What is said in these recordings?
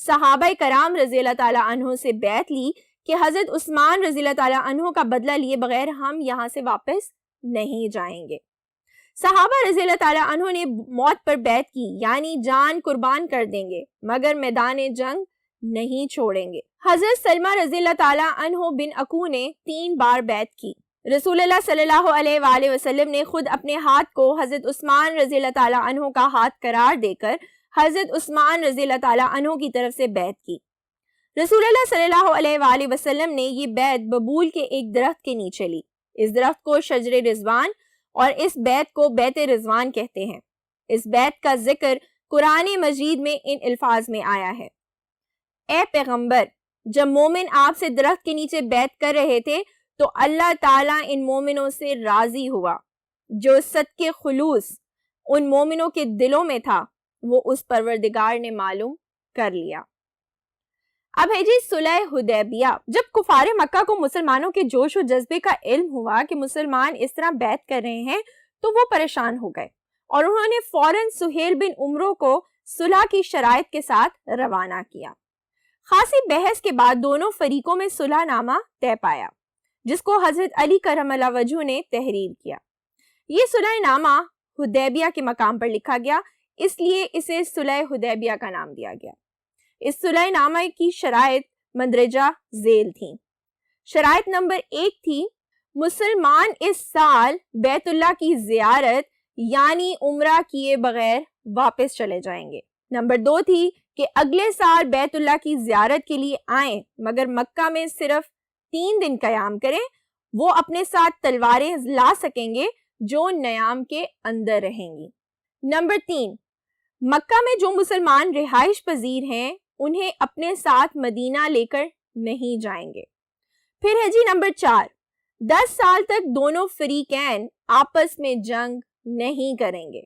صحابہ کرام رضی اللہ تعالیٰ عنہ سے بیعت لی کہ حضرت عثمان رضی اللہ تعالیٰ عنہ کا بدلہ لیے بغیر ہم یہاں سے واپس نہیں جائیں گے۔ صحابہ رضی اللہ تعالیٰ عنہ نے موت پر بیعت کی، یعنی جان قربان کر دیں گے مگر میدان جنگ نہیں چھوڑیں گے۔ حضرت سلمہ رضی اللہ تعالیٰ عنہ بن اکو نے 3 بار بیعت کی۔ رسول اللہ صلی اللہ علیہ وآلہ وسلم نے خود اپنے ہاتھ کو حضرت عثمان رضی اللہ تعالیٰ عنہ کا ہاتھ قرار دے کر حضرت عثمان رضی اللہ تعالیٰ عنہ کی طرف سے بیعت کی۔ رسول اللہ صلی اللہ علیہ وآلہ وسلم نے یہ بیعت ببول کے ایک درخت کے نیچے لی۔ اس درخت کو شجر رضوان اور اس بیعت کو بیعت رضوان کہتے ہیں۔ اس بیعت کا ذکر قرآن مجید میں ان الفاظ میں آیا ہے: اے پیغمبر، جب مومن آپ سے درخت کے نیچے بیعت کر رہے تھے تو اللہ تعالیٰ ان مومنوں سے راضی ہوا۔ جو صدق خلوص ان مومنوں کے دلوں میں تھا وہ اس پروردگار نے معلوم کر لیا۔ اب ہے جی صلح حدیبیہ۔ جب کفار مکہ کو مسلمانوں کے جوش و جذبے کا علم ہوا کہ مسلمان اس طرح بیعت کر رہے ہیں تو وہ پریشان ہو گئے اور انہوں نے فوراً سہیل بن عمرو کو صلح کی شرائط کے ساتھ روانہ کیا۔ خاصی بحث کے بعد دونوں فریقوں میں صلح نامہ طے پایا، جس کو حضرت علی کرم اللہ وجہہ نے تحریر کیا۔ یہ صلح نامہ حدیبیہ کے مقام پر لکھا گیا، اس لیے اسے صلح حدیبیہ کا نام دیا گیا۔ اس صلح نامہ کی شرائط مندرجہ ذیل تھیں۔ شرائط نمبر 1 تھی، مسلمان اس سال بیت اللہ کی زیارت یعنی عمرہ کیے بغیر واپس چلے جائیں گے۔ نمبر 2 تھی کہ اگلے سال بیت اللہ کی زیارت کے لیے آئیں مگر مکہ میں صرف 3 دن قیام کریں۔ وہ اپنے ساتھ تلواریں لا سکیں گے جو نیام کے اندر رہیں گی۔ نمبر 3، مکہ میں جو مسلمان رہائش پذیر ہیں انہیں اپنے ساتھ مدینہ لے کر نہیں جائیں گے۔ پھر ہے جی نمبر 4، 10 سال تک دونوں فریقین آپس میں جنگ نہیں کریں گے۔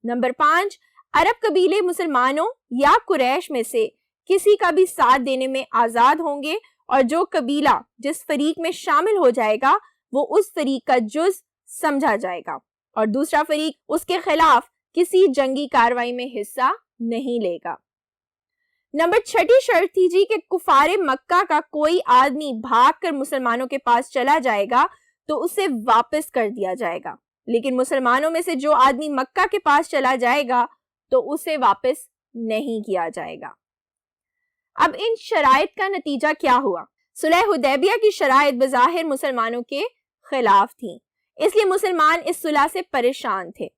نمبر 5، عرب قبیلے مسلمانوں یا قریش میں سے کسی کا بھی ساتھ دینے میں آزاد ہوں گے، اور جو قبیلہ جس فریق میں شامل ہو جائے گا وہ اس فریق کا جز سمجھا جائے گا اور دوسرا فریق اس کے خلاف کسی جنگی کاروائی میں حصہ نہیں لے گا۔ نمبر 6 شرط تھی جی کہ کفار مکہ کا کوئی آدمی بھاگ کر مسلمانوں کے پاس چلا جائے گا تو اسے واپس کر دیا جائے گا، لیکن مسلمانوں میں سے جو آدمی مکہ کے پاس چلا جائے گا تو اسے واپس نہیں کیا جائے گا۔ اب ان شرائط کا نتیجہ کیا ہوا؟ صلح حدیبیہ کی شرائط بظاہر مسلمانوں کے خلاف تھیں، اس لیے مسلمان اس صلح سے پریشان تھے۔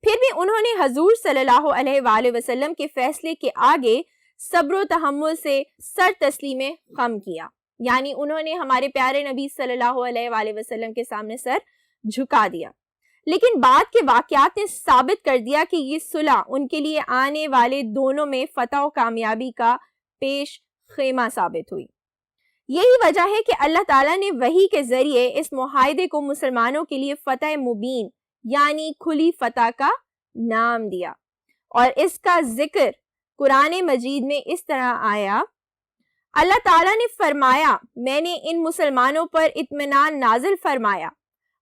پھر بھی انہوں نے حضور صلی اللہ علیہ وآلہ وسلم کے فیصلے کے آگے صبر و تحمل سے سر تسلیم خم کیا، یعنی انہوں نے ہمارے پیارے نبی صلی اللہ علیہ وآلہ وسلم کے سامنے سر جھکا دیا۔ لیکن بعد کے واقعات نے ثابت کر دیا کہ یہ صلح ان کے لیے آنے والے دونوں میں فتح و کامیابی کا پیش خیمہ ثابت ہوئی۔ یہی وجہ ہے کہ اللہ تعالیٰ نے وحی کے ذریعے اس معاہدے کو مسلمانوں کے لیے فتح مبین یعنی کھلی فتح کا نام دیا، اور اس کا ذکر قرآن مجید میں اس طرح آیا: اللہ تعالیٰ نے فرمایا، میں نے ان مسلمانوں پر اطمینان نازل فرمایا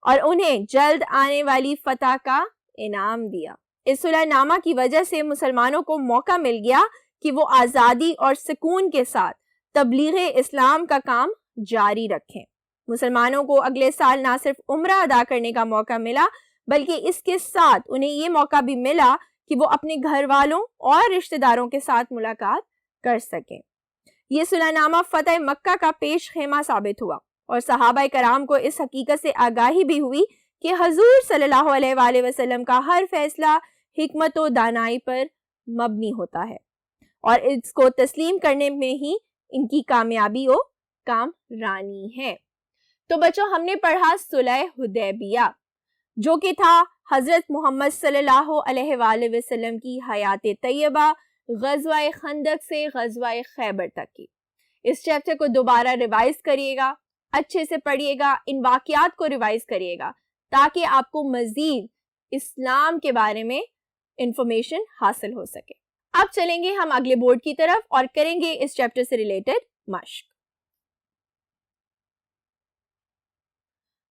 اور انہیں جلد آنے والی فتح کا انعام دیا۔ اس صلح نامہ کی وجہ سے مسلمانوں کو موقع مل گیا کہ وہ آزادی اور سکون کے ساتھ تبلیغ اسلام کا کام جاری رکھیں۔ مسلمانوں کو اگلے سال نہ صرف عمرہ ادا کرنے کا موقع ملا بلکہ اس کے ساتھ انہیں یہ موقع بھی ملا کہ وہ اپنے گھر والوں اور رشتہ داروں کے ساتھ ملاقات کر سکیں۔ یہ صلح نامہ فتح مکہ کا پیش خیمہ ثابت ہوا، اور صحابہ کرام کو اس حقیقت سے آگاہی بھی ہوئی کہ حضور صلی اللہ علیہ وآلہ وسلم کا ہر فیصلہ حکمت و دانائی پر مبنی ہوتا ہے، اور اس کو تسلیم کرنے میں ہی ان کی کامیابی و کامرانی ہے۔ تو بچوں، ہم نے پڑھا صلح حدیبیہ، جو کہ تھا حضرت محمد صلی اللہ علیہ وآلہ وسلم کی حیات طیبہ غزوہ خندق سے غزوہ خیبر تک کی۔ اس چیپٹر کو دوبارہ ریوائز کریے گا، اچھے سے پڑھیے گا، ان واقعات کو ریوائز کریے گا تاکہ آپ کو مزید اسلام کے بارے میں انفارمیشن حاصل ہو سکے۔ اب چلیں گے ہم اگلے بورڈ کی طرف اور کریں گے اس چیپٹر سے ریلیٹڈ مشق۔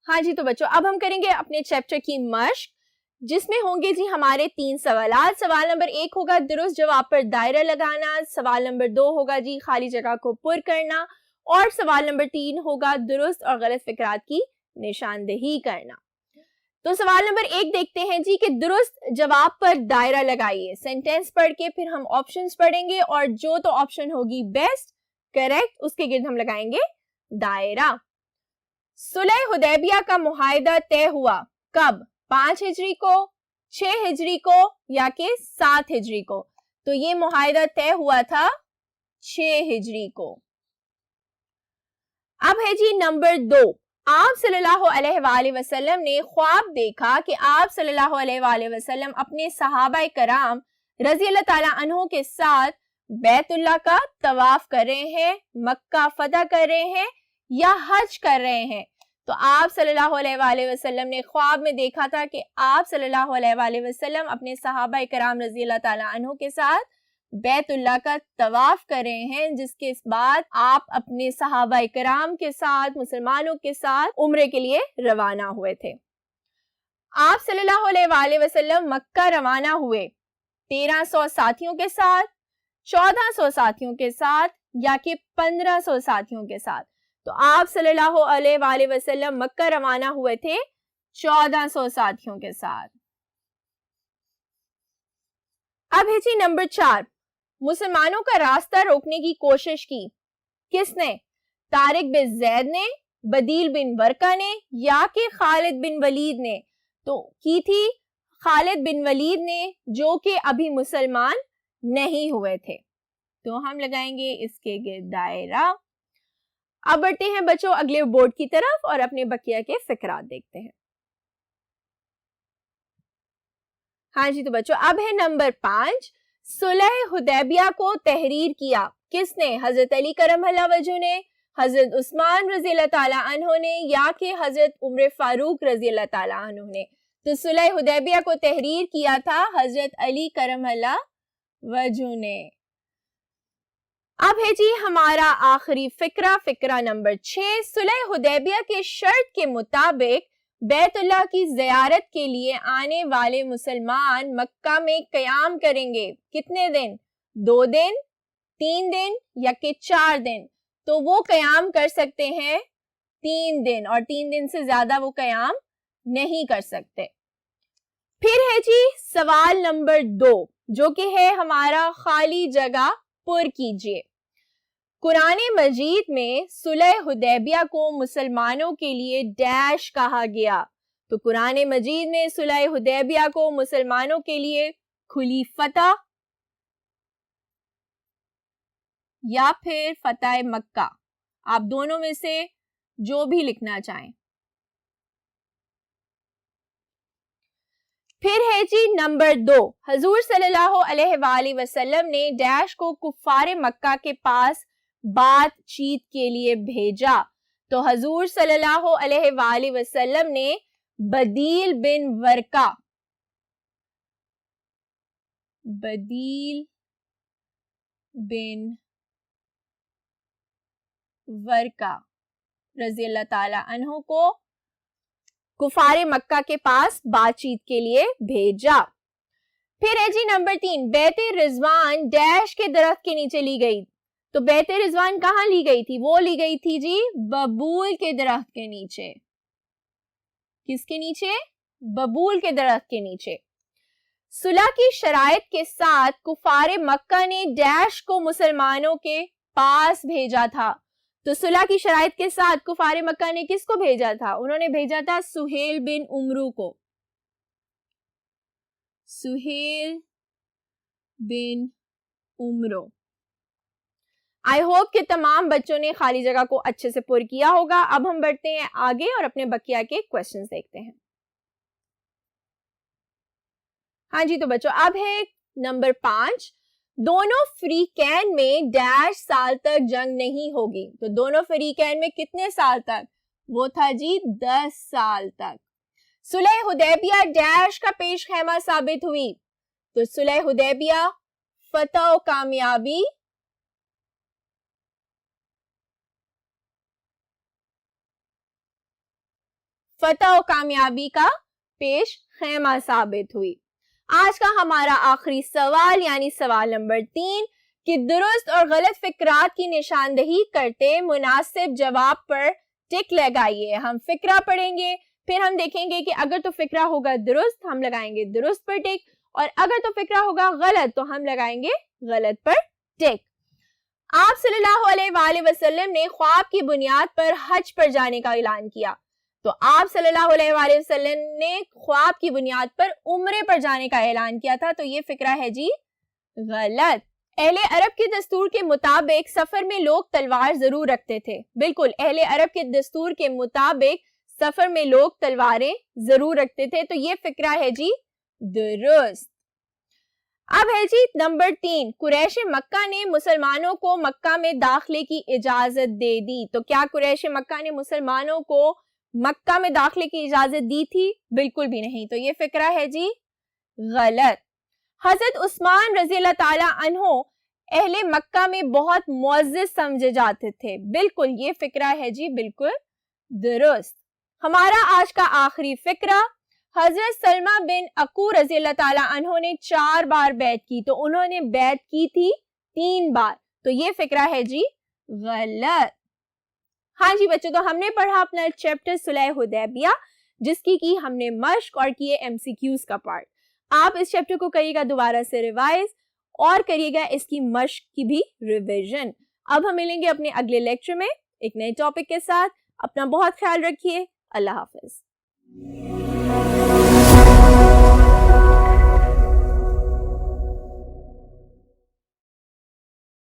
ہاں جی، تو بچوں اب ہم کریں گے اپنے چیپٹر کی مشق جس میں ہوں گے جی ہمارے 3 سوالات. سوال نمبر 1 ہوگا درست جواب پر دائرہ لگانا. سوال نمبر 2 ہوگا جی خالی جگہ کو پر کرنا. اور سوال نمبر 3 ہوگا درست اور غلط فقرات کی نشاندہی کرنا. تو سوال نمبر 1 دیکھتے ہیں جی کہ درست جواب پر دائرہ لگائیے. سینٹینس پڑھ کے پھر ہم آپشنز پڑھیں گے اور جو تو آپشن ہوگی بیسٹ کریکٹ اس کے گرد ہم لگائیں گے دائرہ. صلح حدیبیہ کا معاہدہ طے ہوا کب؟ 5 ہجری کو، 6 ہجری کو یا کہ 7 ہجری کو؟ تو یہ معاہدہ طے ہوا تھا 6 ہجری کو. اب ہے جی نمبر 2. آپ صلی اللہ علیہ وآلہ وسلم نے خواب دیکھا کہ آپ صلی اللہ علیہ وآلہ وسلم اپنے صحابہ کرام رضی اللہ تعالیٰ عنہ کے ساتھ بیت اللہ کا طواف کر رہے ہیں، مکہ فتح کر رہے ہیں یا حج کر رہے ہیں. تو آپ صلی اللہ علیہ وآلہ وسلم نے خواب میں دیکھا تھا کہ آپ صلی اللہ علیہ وآلہ وسلم اپنے صحابہ کرام رضی اللہ تعالیٰ عنہ کے ساتھ بیت اللہ کا طواف کر رہے ہیں، جس کے بعد آپ اپنے صحابہ کرام کے ساتھ مسلمانوں کے ساتھ عمرے کے لیے روانہ ہوئے تھے. آپ صلی اللہ علیہ وآلہ وسلم مکہ روانہ ہوئے 1300 ساتھیوں کے ساتھ، 1400 ساتھیوں کے ساتھ یا کہ 1500 ساتھیوں کے ساتھ. تو آپ صلی اللہ علیہ وآلہ وسلم مکہ روانہ ہوئے تھے 1400 ساتھیوں کے ساتھ. اب ہے جی نمبر 4. مسلمانوں کا راستہ روکنے کی کوشش کی کس نے؟ طارق بن زید نے، بدیل بن ورقہ نے یا کہ خالد بن ولید نے؟ تو کی تھی خالد بن ولید نے، جو کہ ابھی مسلمان نہیں ہوئے تھے. تو ہم لگائیں گے اس کے گرد دائرہ. اب بڑھتے ہیں بچوں اگلے بورڈ کی طرف اور اپنے بقیہ کے فقرات دیکھتے ہیں. ہاں جی تو بچوں اب ہے نمبر 5. صلح حدیبیہ کو تحریر کیا کس نے؟ حضرت علی کرم اللہ وجہ نے، حضرت عثمان رضی اللہ تعالیٰ عنہ نے یا کہ حضرت عمر فاروق رضی اللہ تعالیٰ عنہ نے؟ تو صلح حدیبیہ کو تحریر کیا تھا حضرت علی کرم اللہ وجہ نے. اب ہے جی ہمارا آخری فقرہ نمبر 6. صلح حدیبیہ کے شرط کے مطابق بیت اللہ کی زیارت کے لیے آنے والے مسلمان مکہ میں قیام کریں گے کتنے دن؟ 2 دن، 3 دن یا کہ 4 دن؟ تو وہ قیام کر سکتے ہیں 3 دن اور 3 دن سے زیادہ وہ قیام نہیں کر سکتے. پھر ہے جی سوال نمبر 2 جو کہ ہے ہمارا خالی جگہ پر کیجئے. قرآن مجید میں صلح حدیبیہ کو مسلمانوں کے لیے ڈیش کہا گیا. تو قرآن مجید میں صلح حدیبیہ کو مسلمانوں کے لیے کھلی فتح یا پھر فتح مکہ، آپ دونوں میں سے جو بھی لکھنا چاہیں. پھر ہے جی نمبر 2. حضور صلی اللہ علیہ وآلہ وسلم نے ڈیش کو کفار مکہ کے پاس بات چیت کے لیے بھیجا. تو حضور صلی اللہ علیہ وآلہ وسلم نے بدیل بن ورقہ رضی اللہ تعالی عنہ کو کفار مکہ کے پاس بات چیت کے لیے بھیجا. پھر ہے جی نمبر 3. بیت رضوان ڈیش کے درخت کے نیچے لی گئی. تو بیت رضوان کہاں لی گئی تھی؟ وہ لی گئی تھی جی ببول کے درخت کے نیچے. کس کے نیچے؟ ببول کے درخت کے نیچے. صلح کی شرائط کے ساتھ کفار مکہ نے ڈیش کو مسلمانوں کے پاس بھیجا تھا. تو صلح کی شرائط کے ساتھ کفار مکہ نے کس کو بھیجا تھا؟ انہوں نے بھیجا تھا سہیل بن عمرو کو. سہیل بن عمرو. آئی ہوپ کہ تمام بچوں نے خالی جگہ کو اچھے سے پر کیا ہوگا. اب ہم بڑھتے ہیں آگے اور اپنے بقیہ کے کوسچنز دیکھتے ہیں. ہاں جی تو بچوں اب ہے نمبر 5. دونوں فریقین میں ڈیش سال تک جنگ نہیں ہوگی. تو دونوں فریقین میں کتنے سال تک؟ وہ تھا جی 10 سال تک. صلح حدیبیہ ڈیش کا پیش خیمہ ثابت ہوئی. تو صلح حدیبیہ فتح و کامیابی کا پیش خیمہ ثابت ہوئی۔ آج کا ہمارا آخری سوال یعنی سوال نمبر 3 کہ درست اور غلط فقرات کی نشاندہی کرتے مناسب جواب پر ٹک لگائیے۔ ہم فقرہ پڑھیں گے، پھر ہم دیکھیں گے کہ اگر تو فقرہ ہوگا درست ہم لگائیں گے درست پر ٹک، اور اگر تو فقرہ ہوگا غلط تو ہم لگائیں گے غلط پر ٹک۔ آپ صلی اللہ علیہ وآلہ وسلم نے خواب کی بنیاد پر حج پر جانے کا اعلان کیا، تو آپ صلی اللہ علیہ وآلہ وسلم نے خواب کی بنیاد پر عمرے پر جانے کا اعلان کیا تھا، تو یہ فقرہ ہے جی غلط۔ اہل عرب کے دستور کے مطابق سفر میں لوگ تلوار ضرور رکھتے تھے، بالکل اہل عرب کے دستور کے مطابق سفر میں لوگ تلواریں ضرور رکھتے تھے، تو یہ فقرہ ہے جی درست۔ اب ہے جی نمبر 3 قریش مکہ نے مسلمانوں کو مکہ میں داخلے کی اجازت دے دی، تو کیا قریش مکہ نے مسلمانوں کو مکہ میں داخلے کی اجازت دی تھی؟ بالکل بھی نہیں، تو یہ فقرہ ہے جی غلط۔ حضرت عثمان رضی اللہ تعالی عنہ اہل مکہ میں بہت معزز سمجھے جاتے تھے، بالکل یہ فقرہ ہے جی بالکل درست۔ ہمارا آج کا آخری فقرہ، حضرت سلمہ بن عقو رضی اللہ تعالی عنہ نے 4 بار بیعت کی، تو انہوں نے بیعت کی تھی 3 بار، تو یہ فقرہ ہے جی غلط۔ ہاں جی بچوں، تو ہم نے پڑھا اپنا چیپٹر صلح حدیبیہ، جس کی ہم نے مشق اور کیے MCQs کا پارٹ۔ آپ اس چیپٹر کو کریے گا دوبارہ سے ریوائز اور کریے گا اس کی مشق کی بھی ریویژن۔ اب ہم ملیں گے اپنے اگلے لیکچر میں ایک نئے ٹاپک کے ساتھ۔ اپنا بہت خیال رکھیے، اللہ حافظ۔